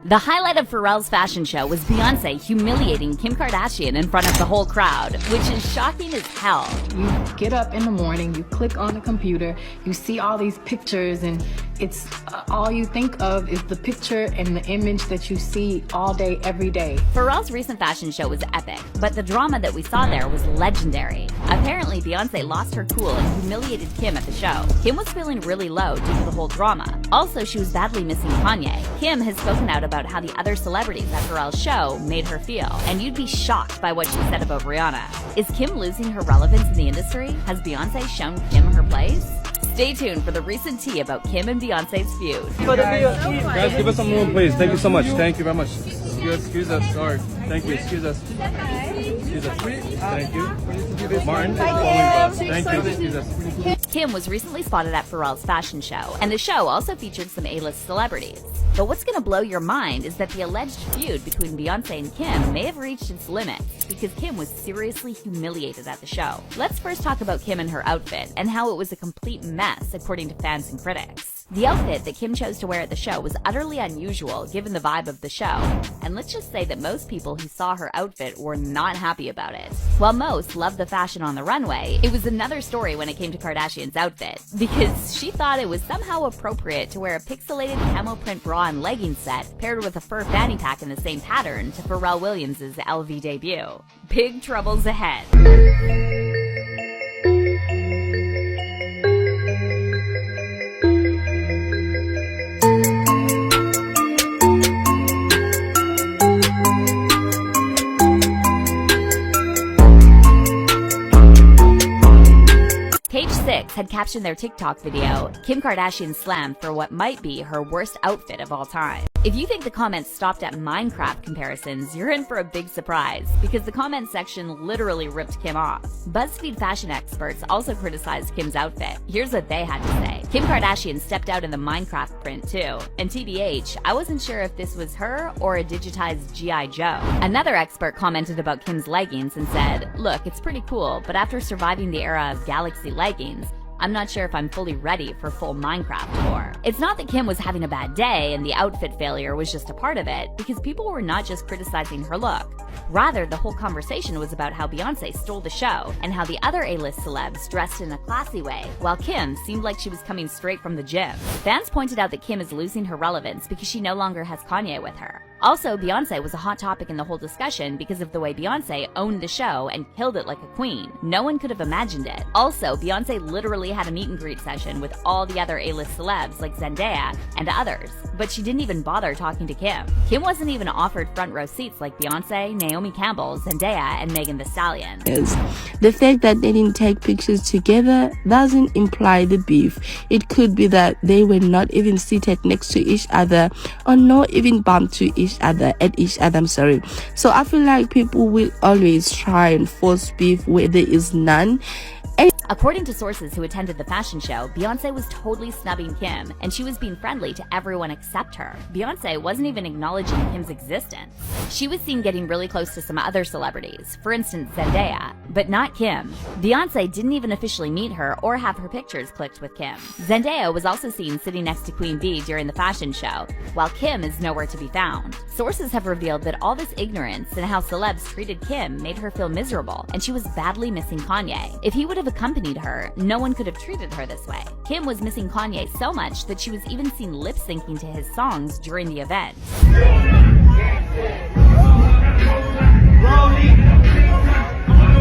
The highlight of Pharrell's fashion show was Beyoncé humiliating Kim Kardashian in front of the whole crowd, which is shocking as hell. You get up in the morning, you click on the computer, you see all these pictures, and it's all you think of is the picture and the image that you see all day, every day. Pharrell's recent fashion show was epic, but the drama that we saw there was legendary. Apparently, Beyoncé lost her cool and humiliated Kim at the show. Kim was feeling really low due to the whole drama. Also, she was badly missing Kanye. Kim has spoken out about how the other celebrities at Pharrell's show made her feel, and you'd be shocked by what she said about Rihanna. Is Kim losing her relevance in the industry? Has Beyoncé shown Kim her place? Stay tuned for the recent tea about Kim and Beyoncé's feud. Guys, give us some room, please. Thank you so much. Thank you very much. Excuse us. Sorry. Thank you. Excuse us. Excuse us. Thank you. Martin. Thank you. Excuse us. Kim was recently spotted at Pharrell's fashion show, and the show also featured some A-list celebrities. But what's gonna blow your mind is that the alleged feud between Beyoncé and Kim may have reached its limits, because Kim was seriously humiliated at the show. Let's first talk about Kim and her outfit, and how it was a complete mess according to fans and critics. The outfit that Kim chose to wear at the show was utterly unusual given the vibe of the show, and let's just say that most people who saw her outfit were not happy about it. While most loved the fashion on the runway, it was another story when it came to Kardashian's outfit, because she thought it was somehow appropriate to wear a pixelated camel print bra and leggings set paired with a fur fanny pack in the same pattern to Pharrell Williams' LV debut. Big troubles ahead. Page Six had captioned their TikTok video, Kim Kardashian slammed for what might be her worst outfit of all time. If you think the comments stopped at Minecraft comparisons, you're in for a big surprise, because the comment section literally ripped Kim off. BuzzFeed fashion experts also criticized Kim's outfit. Here's what they had to say. Kim Kardashian stepped out in the Minecraft print too, and TBH, I wasn't sure if this was her or a digitized G.I. Joe. Another expert commented about Kim's leggings and said, look, it's pretty cool, but after surviving the era of Galaxy leggings, I'm not sure if I'm fully ready for full Minecraft tour. It's not that Kim was having a bad day and the outfit failure was just a part of it, because people were not just criticizing her look. Rather, the whole conversation was about how Beyoncé stole the show and how the other A-list celebs dressed in a classy way, while Kim seemed like she was coming straight from the gym. Fans pointed out that Kim is losing her relevance because she no longer has Kanye with her. Also, Beyoncé was a hot topic in the whole discussion because of the way Beyoncé owned the show and killed it like a queen. No one could have imagined it. Also, Beyoncé literally had a meet and greet session with all the other A-list celebs like Zendaya and others, but she didn't even bother talking to Kim. Kim wasn't even offered front row seats like Beyoncé, Naomi Campbell, Zendaya, and Megan Thee Stallion. The fact that they didn't take pictures together doesn't imply the beef. It could be that they were not even seated next to each other or not even bumped to each other. So I feel like people will always try and force beef where there is none. According to sources who attended the fashion show, Beyoncé was totally snubbing Kim, and she was being friendly to everyone except her. Beyoncé wasn't even acknowledging Kim's existence. She was seen getting really close to some other celebrities, for instance Zendaya, but not Kim. Beyoncé didn't even officially meet her or have her pictures clicked with Kim. Zendaya was also seen sitting next to Queen Bee during the fashion show, while Kim is nowhere to be found. Sources have revealed that all this ignorance and how celebs treated Kim made her feel miserable, and she was badly missing Kanye. If he would have accompanied her, no one could have treated her this way. Kim was missing Kanye so much that she was even seen lip-syncing to his songs during the event.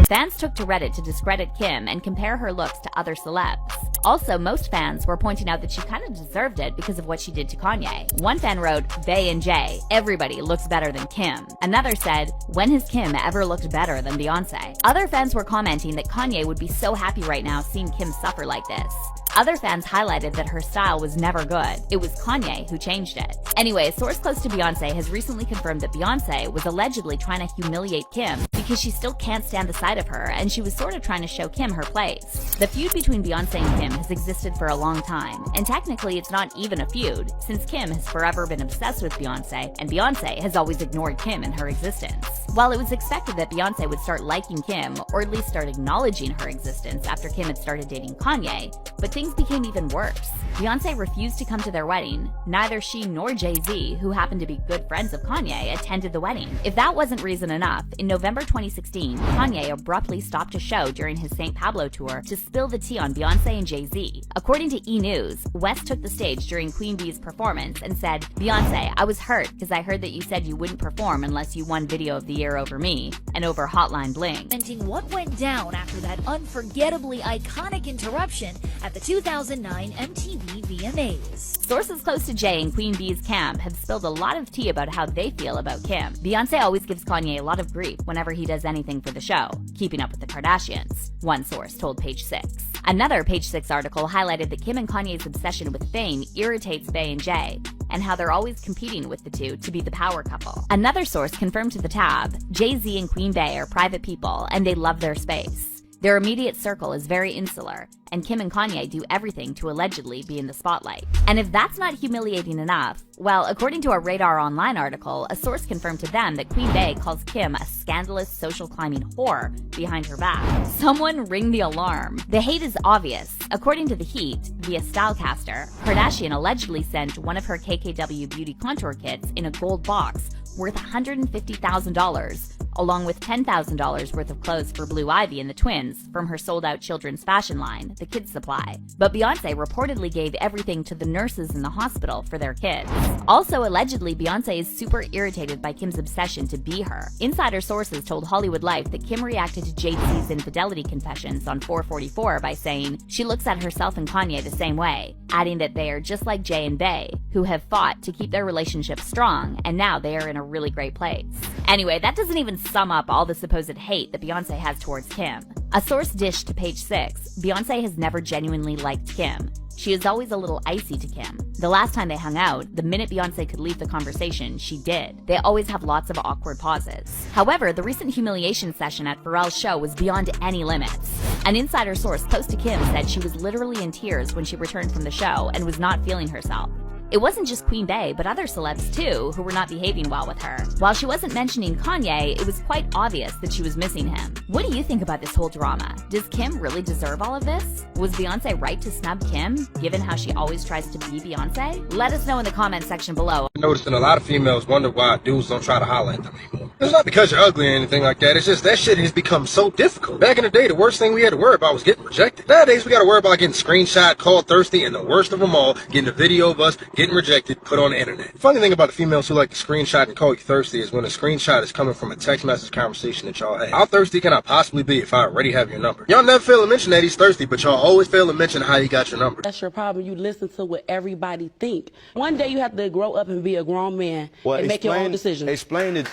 Fans took to Reddit to discredit Kim and compare her looks to other celebs. Also, most fans were pointing out that she kind of deserved it because of what she did to Kanye. One fan wrote, Bay and Jay, everybody looks better than Kim. Another said, when has Kim ever looked better than Beyoncé? Other fans were commenting that Kanye would be so happy right now seeing Kim suffer like this. Other fans highlighted that her style was never good. It was Kanye who changed it. Anyway, a source close to Beyoncé has recently confirmed that Beyoncé was allegedly trying to humiliate Kim because she still can't stand the sight of her, and she was sort of trying to show Kim her place. The feud between Beyoncé and Kim has existed for a long time, and technically it's not even a feud, since Kim has forever been obsessed with Beyoncé, and Beyoncé has always ignored Kim in her existence. While it was expected that Beyoncé would start liking Kim, or at least start acknowledging her existence after Kim had started dating Kanye, but things became even worse. Beyonce refused to come to their wedding. Neither she nor Jay-Z, who happened to be good friends of Kanye, attended the wedding. If that wasn't reason enough, in November 2016, Kanye abruptly stopped a show during his St. Pablo tour to spill the tea on Beyonce and Jay-Z. According to E! News, West took the stage during Queen B's performance and said, "Beyonce, I was hurt because I heard that you said you wouldn't perform unless you won Video of the Year over me and over Hotline Bling." Commenting what went down after that unforgettably iconic interruption at the 2009 MTV VMAs. Sources close to Jay and Queen B's camp have spilled a lot of tea about how they feel about Kim. Beyonce always gives Kanye a lot of grief whenever he does anything for the show, keeping up with the Kardashians, one source told Page Six. Another Page Six article highlighted that Kim and Kanye's obsession with fame irritates Bey and Jay, and how they're always competing with the two to be the power couple. Another source confirmed to the tab, Jay-Z and Queen Bey are private people and they love their space. Their immediate circle is very insular, and Kim and Kanye do everything to allegedly be in the spotlight. And if that's not humiliating enough, well, according to a Radar Online article, a source confirmed to them that Queen Bey calls Kim a scandalous social climbing whore behind her back. Someone ring the alarm. The hate is obvious. According to The Heat, via Stylecaster, Kardashian allegedly sent one of her KKW beauty contour kits in a gold box worth $150,000, along with $10,000 worth of clothes for Blue Ivy and the twins from her sold-out children's fashion line, The Kids Supply. But Beyonce reportedly gave everything to the nurses in the hospital for their kids. Also, allegedly, Beyonce is super irritated by Kim's obsession to be her. Insider sources told Hollywood Life that Kim reacted to Jay-Z's infidelity confessions on 444 by saying she looks at herself and Kanye the same way, adding that they are just like Jay and Bey, who have fought to keep their relationship strong, and now they are in a really great place. Anyway, that doesn't even sum up all the supposed hate that Beyonce has towards Kim. A source dished to Page Six, Beyonce has never genuinely liked Kim. She is always a little icy to Kim. The last time they hung out, the minute Beyonce could leave the conversation, she did. They always have lots of awkward pauses. However, the recent humiliation session at Pharrell's show was beyond any limits. An insider source close to Kim said she was literally in tears when she returned from the show and was not feeling herself. It wasn't just Queen Bey, but other celebs too, who were not behaving well with her. While she wasn't mentioning Kanye, it was quite obvious that she was missing him. What do you think about this whole drama? Does Kim really deserve all of this? Was Beyonce right to snub Kim, given how she always tries to be Beyonce? Let us know in the comment section below. I noticed that a lot of females wonder why dudes don't try to holler at them anymore. It's not because you're ugly or anything like that. It's just that shit has become so difficult. Back in the day, the worst thing we had to worry about was getting rejected. Nowadays, we got to worry about getting screenshot, called thirsty, and the worst of them all, getting a video of us getting rejected, put on the internet. The funny thing about the females who like to screenshot and call you thirsty is when a screenshot is coming from a text message conversation that y'all had. How thirsty can I possibly be if I already have your number? Y'all never fail to mention that he's thirsty, but y'all always fail to mention how he got your number. That's your problem. You listen to what everybody think. One day you have to grow up and be a grown man and make your own decisions. Explain it.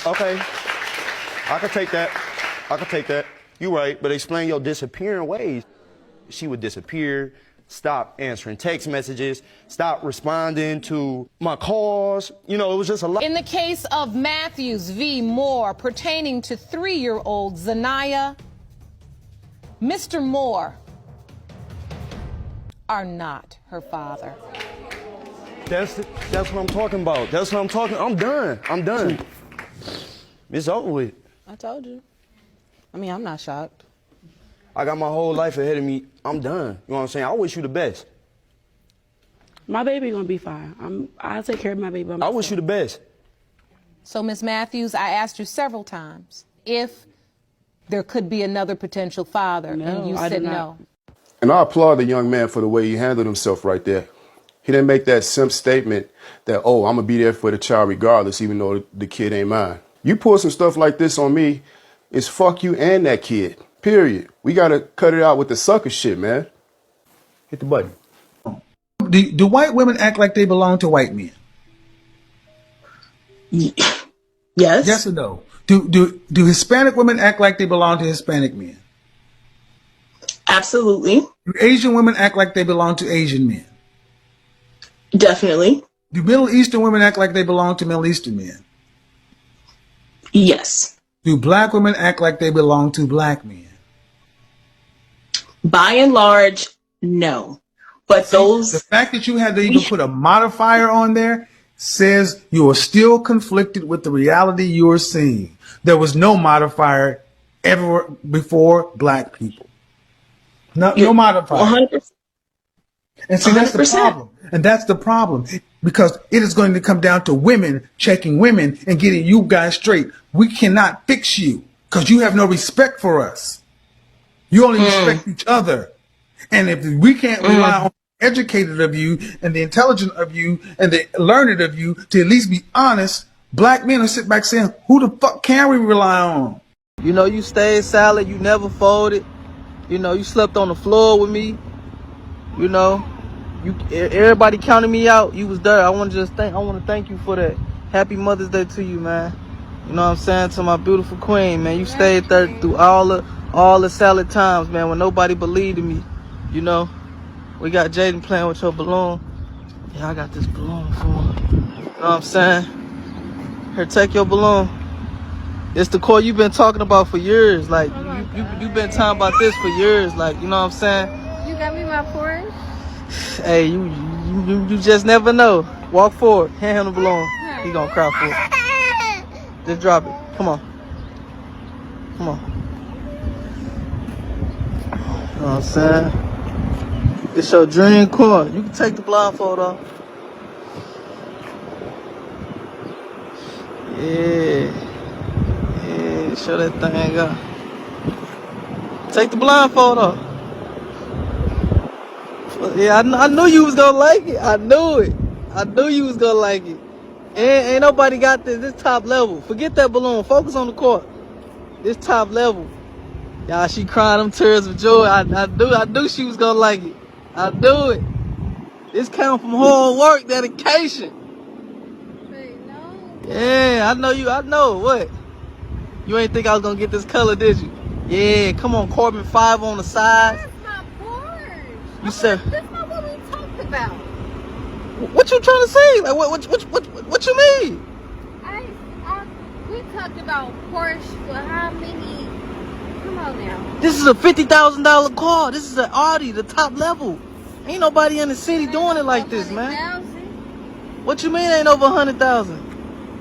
Okay. I can take that. I can take that. You're right, but explain your disappearing ways. She would disappear, stop answering text messages, stop responding to my calls. You know, it was just a lot. In the case of Matthews v. Moore pertaining to 3-year-old Zanaya, Mr. Moore are not her father. That's what I'm talking about. That's what I'm talking. I'm done. I'm done. It's over with. I told you. I mean, I'm not shocked. I got my whole life ahead of me. I'm done. You know what I'm saying? I wish you the best. My baby gonna be fine. I'll take care of my baby. I wish you the best. So, Ms. Matthews, I asked you several times if there could be another potential father, and you said no. And I applaud the young man for the way he handled himself right there. He didn't make that simp statement that, oh, I'm going to be there for the child regardless, even though the kid ain't mine. You pull some stuff like this on me, it's fuck you and that kid, period. We got to cut it out with the sucker shit, man. Hit the button. Do white women act like they belong to white men? Yes. Yes or no? Do Hispanic women act like they belong to Hispanic men? Absolutely. Do Asian women act like they belong to Asian men? Definitely. Do Middle Eastern women act like they belong to Middle Eastern men? Yes. Do black women act like they belong to black men? By and large, no. But the fact that you had to even put a modifier on there says you are still conflicted with the reality you are seeing. There was no modifier ever before black people. No modifier. 100%. And see, that's the 100%. problem. And that's the problem. Because it is going to come down to women checking women and getting you guys straight. We cannot fix you because you have no respect for us. You only respect each other. And if we can't rely on the educated of you and the intelligent of you and the learned of you to at least be honest, black men will sit back saying, who the fuck can we rely on? You know, you stayed silent. You never folded. You know, you slept on the floor with me. You know, everybody counted me out. You was there. I want to thank you for that. Happy Mother's Day to you, man. You know what I'm saying? To my beautiful queen, man. You stayed there through all the salad times, man, when nobody believed in me. You know, we got Jaden playing with your balloon. Yeah, I got this balloon for him. You know what I'm saying? Here, take your balloon. It's the core you've been talking about for years. Like, you've been talking about this for years. Like, you know what I'm saying? You got me my Porsche? Hey, you just never know. Walk forward. Hand him the balloon. He gonna cry for it. Just drop it. Come on. Come on. You know what I'm saying? It's your dream car. You can take the blindfold off. Yeah. Yeah, show that thing up. Take the blindfold off. Yeah, I knew you was gonna like it. I knew it. I knew you was gonna like it. Ain't nobody got this top level. Forget that balloon. Focus on the court. This top level. Y'all, she crying them tears of joy. I knew she was gonna like it. I knew it. This came from hard work, dedication. Yeah, I know you. I know. What? You ain't think I was gonna get this color, did you? Yeah, come on, Corbin 5 on the side. That's my Porsche. You said. That's not what we talked about. What you trying to say? Like what you mean? We talked about Porsche for how many? Come on now. This is a $50,000 car. This is an Audi, the top level. Ain't nobody in the city doing it like this, man. What you mean ain't over 100,000?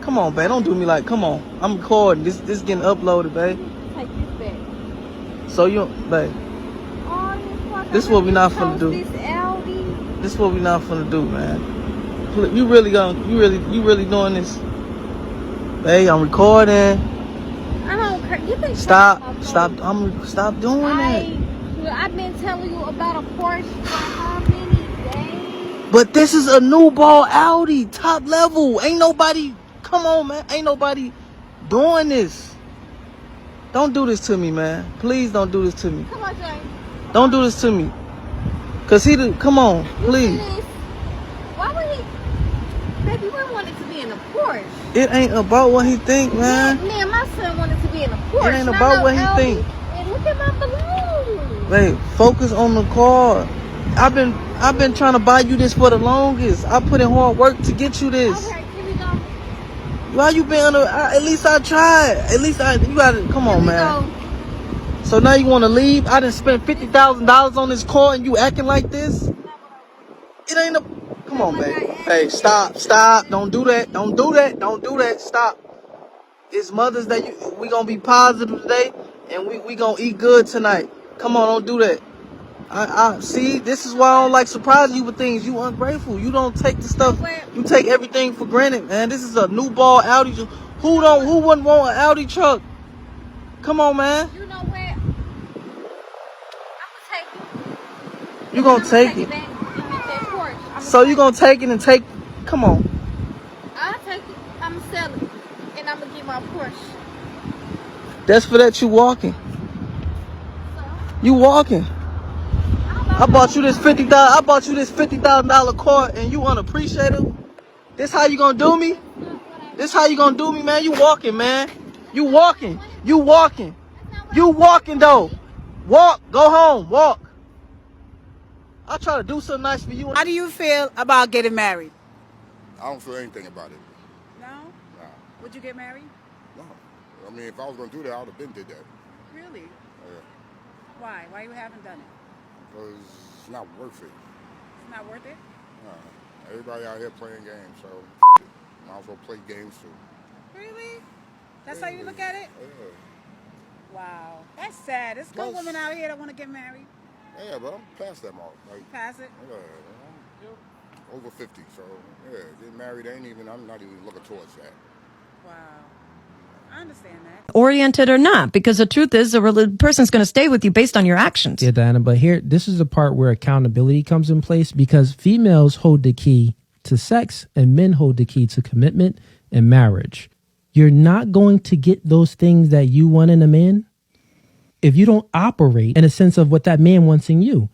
Come on, babe. Don't do me like. Come on. I'm recording. This getting uploaded, babe. Take this back. So you, babe. This is what we not finna do. This is what we not finna do, man. You really doing this? Babe, I'm recording. I don't care. You think stop doing that. I've been telling you about a Porsche for how many days? But this is a new ball Audi, top level. Ain't nobody, come on, man. Ain't nobody doing this. Don't do this to me, man. Please don't do this to me. Come on, Jay. Don't do this to me. Cause come on, please. Why would he? Baby, we wanted to be in a Porsche. It ain't about what he think, man. Me and my son wanted to be in a Porsche. It ain't about what he think. And look at my balloon. Wait, focus on the car. I've been trying to buy you this for the longest. I put in hard work to get you this. Okay, here we go. Why you been at least I tried. At least you gotta, come on, man. So now you wanna leave? I done spent $50,000 on this car and you acting like this? It ain't come on, babe. Hey, stop. Don't do that. Stop. It's Mother's Day. We gonna be positive today and we gonna eat good tonight. Come on, don't do that. I see, this is why I don't like surprising you with things. You ungrateful. You don't take the stuff. You take everything for granted, man. This is a new ball Audi. Who wouldn't want an Audi truck? Come on, man. You know what? You gonna take it. So you gonna take it and take. Come on. I'll take it. I'm gonna sell it, and I'm gonna get my Porsche. That's for that you walking. You walking. I bought you this $50,000 car and you unappreciative. This how you gonna do me? This how you gonna do me, man? You walking, man. You walking. You walking. You walking though. Walk. Go home. Walk. I'll try to do something nice for you. How do you feel about getting married? I don't feel anything about it. No? Nah. Would you get married? No. I mean, if I was going to do that, I would have been did that. Really? Yeah. Why? Why you haven't done it? Because it's not worth it. It's not worth it? Everybody out here playing games, so might as well play games too. Really? That's how you look at it? Yeah. Wow. That's sad. There's no women out here that want to get married. Yeah, but I'm past that mark. Like, Pass it? I'm over 50, so yeah, getting married I'm not even looking towards that. Wow. I understand that. Oriented or not, because the truth is a person's going to stay with you based on your actions. Yeah, Diana, but this is the part where accountability comes in place, because females hold the key to sex and men hold the key to commitment and marriage. You're not going to get those things that you want in a man if you don't operate in a sense of what that man wants in you.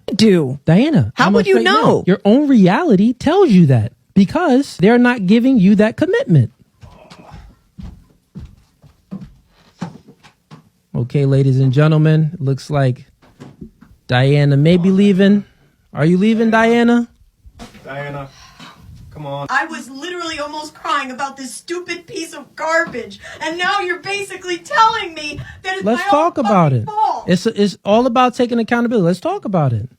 Diana. How would you know? Your own reality tells you that, because they're not giving you that commitment. Okay, ladies and gentlemen, looks like Diana may be leaving. Are you leaving, Diana? Diana, come on. I was literally almost crying about this stupid piece of garbage, and now you're basically telling me that it's Let's my talk own about fucking it. fault. It's all about taking accountability. Let's talk about it.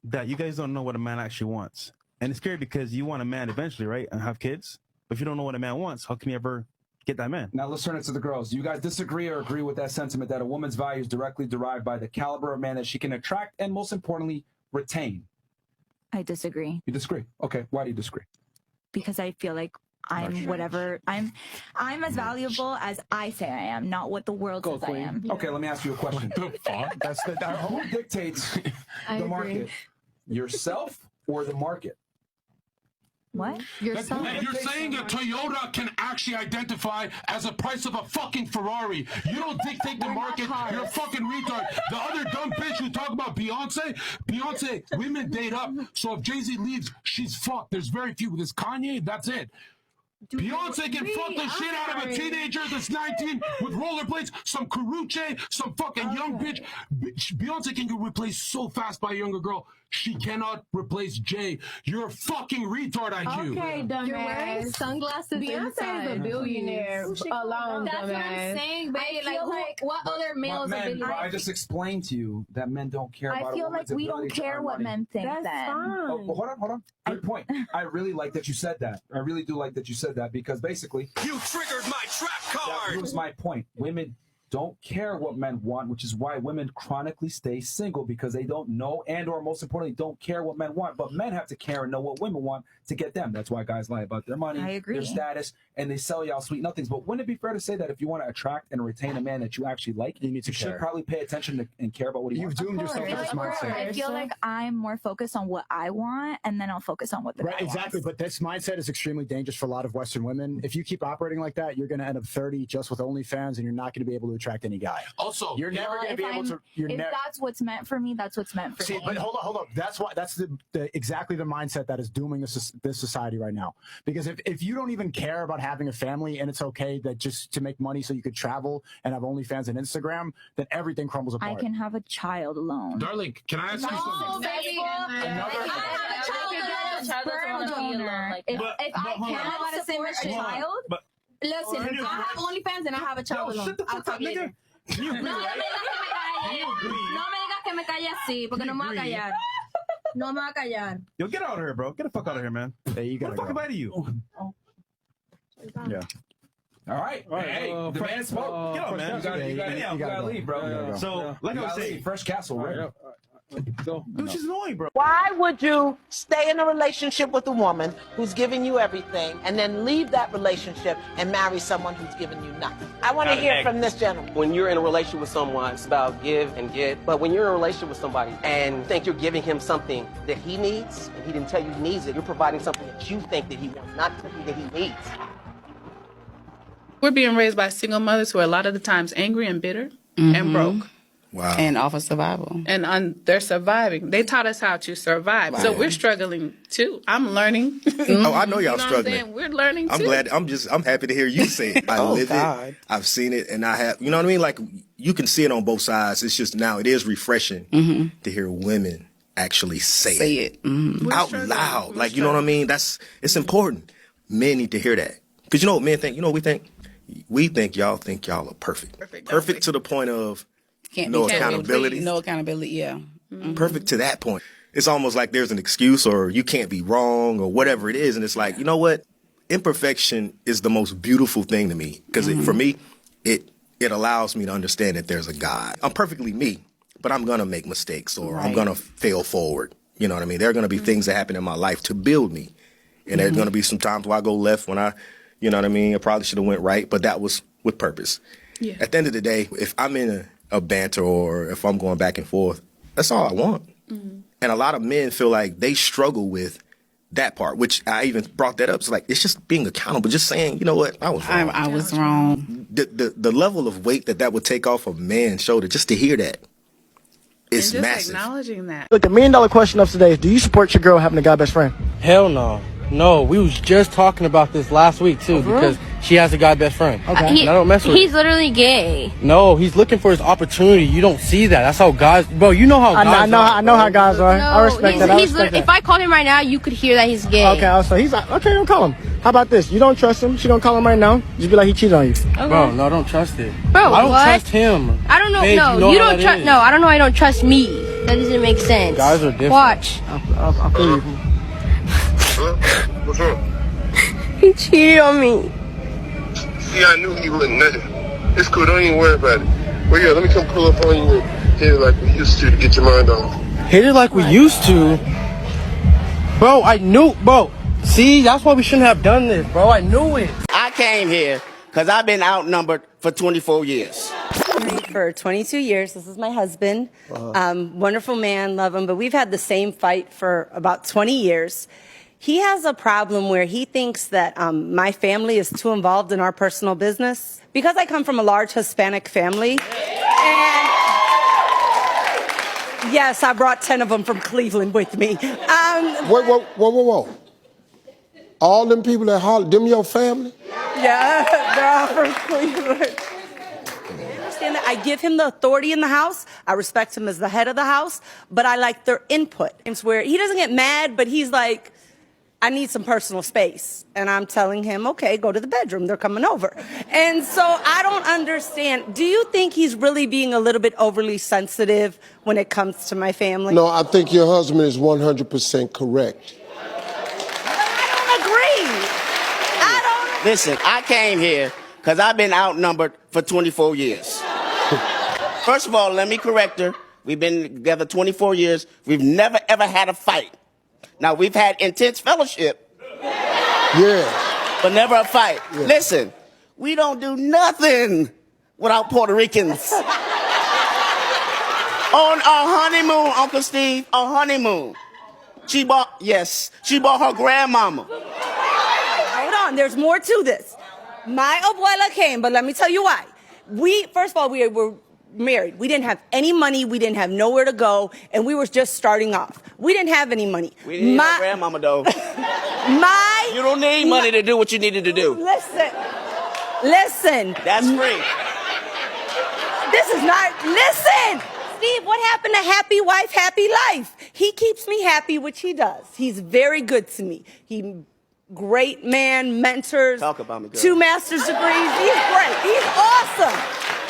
That you guys don't know what a man actually wants. And it's scary because you want a man eventually, right? And have kids. But if you don't know what a man wants, how can you ever get that man? Now let's turn it to the girls. Do you guys disagree or agree with that sentiment that a woman's value is directly derived by the caliber of man that she can attract and, most importantly, retain? I disagree. You disagree? Okay. Why do you disagree? Because I feel like I'm whatever I'm as valuable as I say I am, not what the world says I am. Okay, let me ask you a question. Who dictates the market? Yourself or the market? What? Yourself. You're saying a Toyota can actually identify as a price of a fucking Ferrari. You don't dictate the market. You're a fucking retard. The other dumb bitch who talk about Beyonce, women date up. So if Jay-Z leaves, she's fucked. There's very few. There's Kanye, that's it. Beyonce can fuck the shit out of a teenager that's 19 with rollerblades, some Karuche, some fucking young bitch. Beyonce can get replaced so fast by a younger girl. She cannot replace Jay. You're a fucking retard, IQ. Okay, dumbass. You're wearing sunglasses Beyonce inside. is a billionaire alone, That's dumbass. what I'm saying, babe. What other males are billionaires? I just explained to you that men don't care about I feel like we don't care what men think then. Oh, hold on. Good point. I really like that you said that. I really do like that you said that, because basically You triggered my trap card. that proves my point. Women don't care what men want, which is why women chronically stay single, because they don't know and or most importantly don't care what men want. But men have to care and know what women want to get them. That's why guys lie about their money, I agree. their status, and they sell y'all sweet nothings. But wouldn't it be fair to say that if you want to attract and retain a man that you actually like, you should probably pay attention to, and care about what he wants? You've doomed yourself to this mindset. I feel like I'm more focused on what I want, and then I'll focus on what the guy exactly. wants. But this mindset is extremely dangerous for a lot of Western women. If you keep operating like that, you're going to end up 30 just with OnlyFans, and you're not going to be able to attract any guy. Also, you're never going to be able to. If that's what's meant for me, that's what's meant for me. But hold up. That's exactly the mindset that is dooming this society right now. Because if you don't even care about having a family and it's okay that just to make money so you could travel and have OnlyFans and Instagram, then everything crumbles apart. I can have a child alone. Darling, can I ask you something? If I can't support a child, listen, if I have OnlyFans and I have a child alone, I'll talk later. No me digas que me calle así, porque no me voy a callar. No me voy a callar. Yo, get out of here, bro. Get the fuck out of here, man. Hey, you gotta what the fuck am I to you? Yeah. All right. Hey, the man spoke. Get out, man. You gotta leave, bro. So, like I was saying, Fresh Castle, right? Dude, she's annoying, bro. Why would you stay in a relationship with a woman who's giving you everything and then leave that relationship and marry someone who's giving you nothing? I want to hear from this gentleman. When you're in a relationship with someone, it's about give and get. But when you're in a relationship with somebody and think you're giving him something that he needs, and he didn't tell you he needs it, you're providing something that you think that he wants, not something that he needs. We're being raised by single mothers who are a lot of the times angry and bitter and broke. Wow. And off of survival. And they're surviving. They taught us how to survive. Wow. So we're struggling too. I'm learning. Oh, I know y'all You know struggling. We're learning too. I'm glad. I'm happy to hear you say it. I live it. I've seen it, and I have. You know what I mean? Like you can see it on both sides. It's just now it is refreshing to hear women actually say it out loud. Like you know what I mean? It's important. Men need to hear that because you know what men think. You know what we think. We think y'all are perfect. Perfect to the point of. No accountability. No accountability, yeah. Perfect to that point. It's almost like there's an excuse or you can't be wrong or whatever it is. And it's like, you know what? Imperfection is the most beautiful thing to me because for me, it it allows me to understand that there's a God. I'm perfectly me, but I'm going to make mistakes or I'm going to fail forward. You know what I mean? There are going to be things that happen in my life to build me. And there's going to be some times where I go left when I, you know what I mean? I probably should have went right, but that was with purpose. Yeah. At the end of the day, if I'm in a banter or if I'm going back and forth, that's all I want. And a lot of men feel like they struggle with that part, which I even brought that up. It's like, it's just being accountable, just saying, you know what, I was wrong. I was wrong. The level of weight that would take off a man's shoulder just to hear that is and just massive. Acknowledging that. Look, the $1 million question of today is, do you support your girl having a guy best friend? Hell no. No, we was just talking about this last week too, because she has a guy best friend. Okay. And I don't mess with He's literally gay. No, he's looking for his opportunity. You don't see that. That's how guys, bro. You know how guys I know how guys are. No, I respect that. If I called him right now, you could hear that he's gay. Okay, so he's like, okay, don't call him. How about this? You don't trust him. She don't call him right now. Just be like, he cheated on you. Okay. Bro, no, don't trust it. Bro, I don't what? trust him. I don't know. Babe, no, you don't trust. No, I don't know. I don't trust me. That doesn't make sense. Guys are different. Watch. I'll feel you. What's wrong? He cheated on me. See, I knew he wouldn't. It's cool. Don't even worry about it. Well, yeah, let me come pull up on you and hit it like we used to get your mind off. Hit it like we used to? Bro, I knew. Bro, see, that's why we shouldn't have done this, bro. I knew it. I came here because I've been outnumbered for 24 years. For 22 years. This is my husband. Wonderful man, love him. But we've had the same fight for about 20 years. He has a problem where he thinks that my family is too involved in our personal business. Because I come from a large Hispanic family. And yes, I brought 10 of them from Cleveland with me. Whoa. All them people that holler, them your family? Yeah, they're all from Cleveland. I give him the authority in the house. I respect him as the head of the house, but I like their input. It's where he doesn't get mad, but he's like, I need some personal space. And I'm telling him, okay, go to the bedroom. They're coming over. And so I don't understand. Do you think he's really being a little bit overly sensitive when it comes to my family? No, I think your husband is 100% correct. I don't agree. Listen, I came here because I've been outnumbered for 24 years. First of all, let me correct her. We've been together 24 years. We've never, ever had a fight. Now, we've had intense fellowship. Yeah. But never a fight. Yeah. Listen, we don't do nothing without Puerto Ricans. On our honeymoon, Uncle Steve, our honeymoon, she bought her grandmama. Hold on, there's more to this. My abuela came, but let me tell you why. First of all, we were married. We didn't have any money. We didn't have nowhere to go, and we were just starting off. We didn't have any money. We didn't have grandmama, though. You don't need money to do what you needed to do. Listen. That's free. This is not, listen. Steve, what happened to happy wife, happy life? He keeps me happy, which he does. He's very good to me. Great man, mentors. Talk about me, girl. 2 master's degrees. He's great. He's awesome.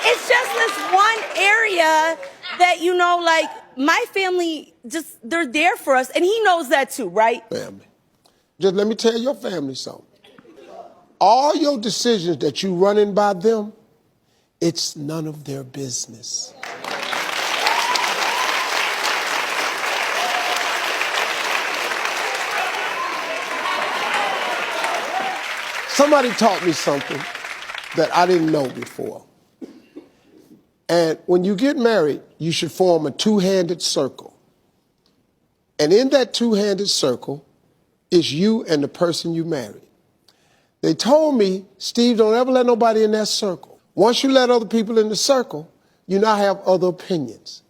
It's just this one area that, like, my family, they're there for us, and he knows that too, right? Family. Just let me tell your family something. All your decisions that you running by them, it's none of their business. Somebody taught me something that I didn't know before. And when you get married, you should form a 2-handed circle. And in that 2-handed circle is you and the person you married. They told me, Steve, don't ever let nobody in that circle. Once you let other people in the circle, you now have other opinions.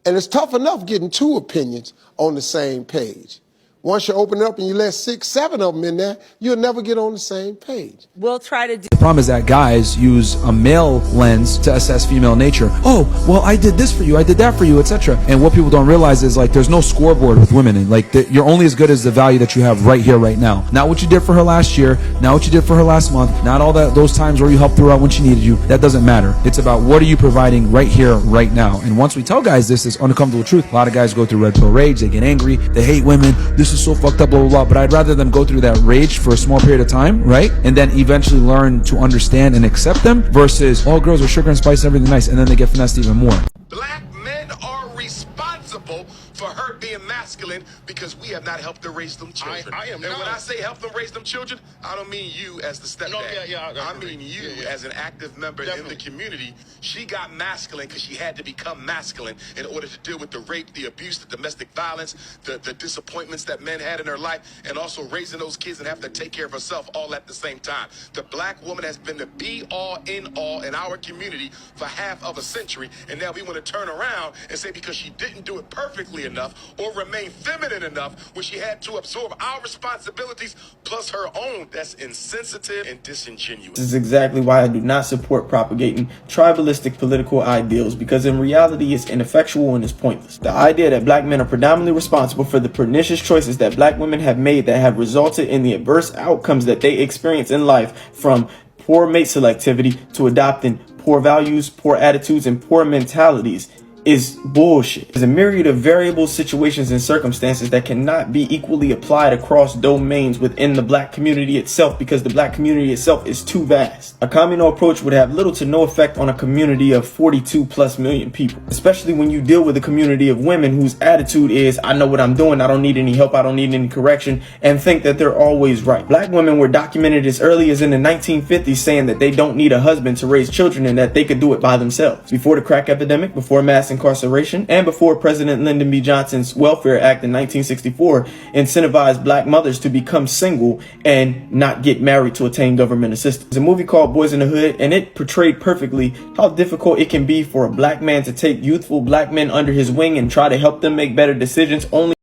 And it's tough enough getting 2 opinions on the same page. Once you open it up and you let 6, 7 of them in there, you'll never get on the same page. We'll try to do. The problem is that guys use a male lens to assess female nature. Oh, well, I did this for you, I did that for you, etc. And what people don't realize is, like, there's no scoreboard with women. And, like, you're only as good as the value that you have right here, right now. Not what you did for her last year, not what you did for her last month, not all those times where you helped her out when she needed you. That doesn't matter. It's about what are you providing right here, right now. And once we tell guys this uncomfortable truth, a lot of guys go through red pill rage, they get angry, they hate women. This this is so fucked up, blah, blah, blah. But I'd rather them go through that rage for a small period of time, right? And then eventually learn to understand and accept them versus all girls are sugar and spice, everything nice. And then they get finessed even more. Black men are responsible for her being masculine because we have not helped her raise them children. I am and not. when I say help them raise them children, I don't mean you as the stepdad. No, yeah, I mean you as an active member in the community. She got masculine because she had to become masculine in order to deal with the rape, the abuse, the domestic violence, the disappointments that men had in her life, and also raising those kids and having to take care of herself all at the same time. The black woman has been the be-all, end-all in our community for half of a century, and now we want to turn around and say because she didn't do it perfectly enough or remain feminine enough when she had to absorb our responsibilities plus her own, that's insensitive and disingenuous. This is exactly why I do not support propagating tribalistic political ideals, because in reality it's ineffectual and it's pointless. The idea that black men are predominantly responsible for the pernicious choices that black women have made that have resulted in the adverse outcomes that they experience in life, from poor mate selectivity to adopting poor values, poor attitudes, and poor mentalities, is bullshit. There's a myriad of variable situations and circumstances that cannot be equally applied across domains within the black community itself, because the black community itself is too vast. A communal approach would have little to no effect on a community of 42+ million people, especially when you deal with a community of women whose attitude is, I know what I'm doing, I don't need any help, I don't need any correction, and think that they're always right. Black women were documented as early as in the 1950s saying that they don't need a husband to raise children and that they could do it by themselves. Before the crack epidemic, before mass incarceration, and before President Lyndon B. Johnson's Welfare Act in 1964 incentivized black mothers to become single and not get married to attain government assistance. There's a movie called Boys in the Hood, and it portrayed perfectly how difficult it can be for a black man to take youthful black men under his wing and try to help them make better decisions, only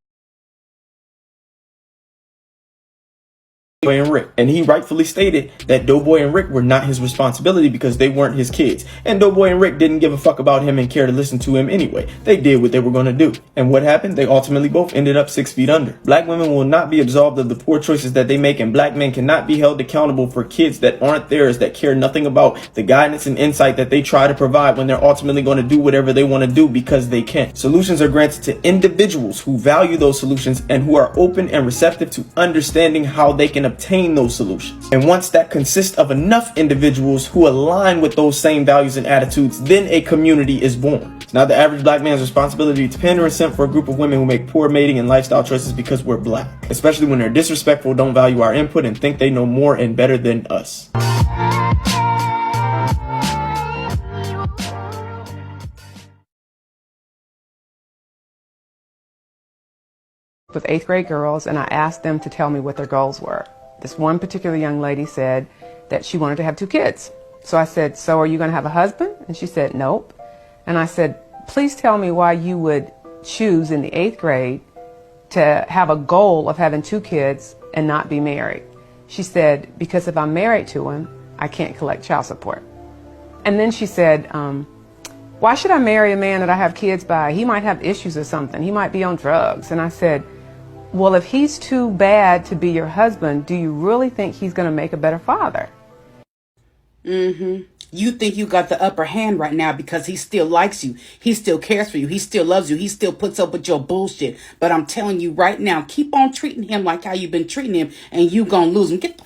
and Rick. And he rightfully stated that Doughboy and Rick were not his responsibility because they weren't his kids. And Doughboy and Rick didn't give a fuck about him and care to listen to him anyway. They did what they were going to do. And what happened? They ultimately both ended up 6 feet under. Black women will not be absolved of the poor choices that they make, and black men cannot be held accountable for kids that aren't theirs, that care nothing about the guidance and insight that they try to provide when they're ultimately going to do whatever they want to do because they can. Solutions are granted to individuals who value those solutions and who are open and receptive to understanding how they can obtain those solutions. And once that consists of enough individuals who align with those same values and attitudes, then a community is born. It's not the average black man's responsibility to pin or resent for a group of women who make poor mating and lifestyle choices because we're black, especially when they're disrespectful, don't value our input, and think they know more and better than us. With 8th grade girls, and I asked them to tell me what their goals were. This one particular young lady said that she wanted to have 2 kids. So I said, so are you going to have a husband? And she said, nope. And I said, please tell me why you would choose in the 8th grade to have a goal of having 2 kids and not be married. She said, because if I'm married to him, I can't collect child support. And then she said, why should I marry a man that I have kids by? He might have issues or something. He might be on drugs. And I said, well, if he's too bad to be your husband, do you really think he's going to make a better father? Mm-hmm. You think you got the upper hand right now because he still likes you. He still cares for you. He still loves you. He still puts up with your bullshit. But I'm telling you right now, keep on treating him like how you've been treating him, and you gonna lose him. Get the